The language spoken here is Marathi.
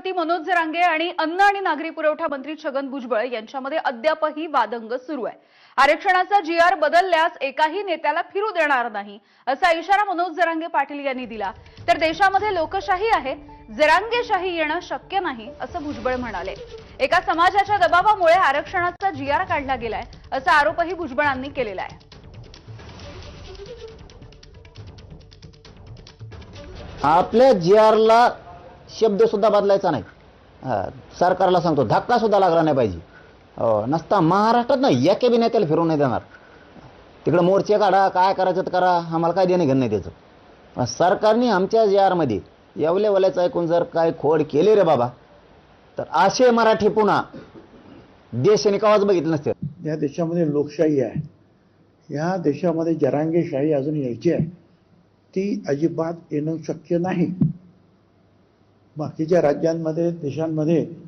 मुख्यमंत्री मनोज जरांगे आणि अन्न आणि नागरी पुरवठा मंत्री छगन भुजबळ यांच्यामध्ये अद्यापही वादंग सुरू आहे। आरक्षणाचा जीआर बदलल्यास एकाही नेत्याला फिरू देणार नाही असा इशारा मनोज जरांगे पाटील यांनी दिला। तर देशामध्ये लोकशाही आहे, जरांगेशाही येणं शक्य नाही असं भुजबळ म्हणाले। एका समाजाच्या दबावामुळे आरक्षणाचा जीआर काढला गेलाय असा आरोपही भुजबळांनी केलेला आहे। आपल्या जीआरला शब्द सुद्धा बदलायचा नाही। सरकारला सांगतो धक्का सुद्धा लागला नाही पाहिजे। नसता महाराष्ट्रात नाही एके बी नेत्याला फिरवून नाही देणार। तिकडे मोर्चे काढा, काय करायचं तर करा, आम्हाला काय देणे घेणं नाही त्याचं। सरकारने आमच्या जीआरमध्ये एवढ्या वल्याचं ऐकून जर काय खोड केले रे बाबा, तर असे मराठी पुन्हा देशाने कवाच बघितलं नसते। या देशामध्ये लोकशाही आहे, या देशामध्ये जरांगेशाही अजून यायची आहे, ती अजिबात येणं शक्य नाही। बाकीच्या राज्यांमध्ये देशांमध्ये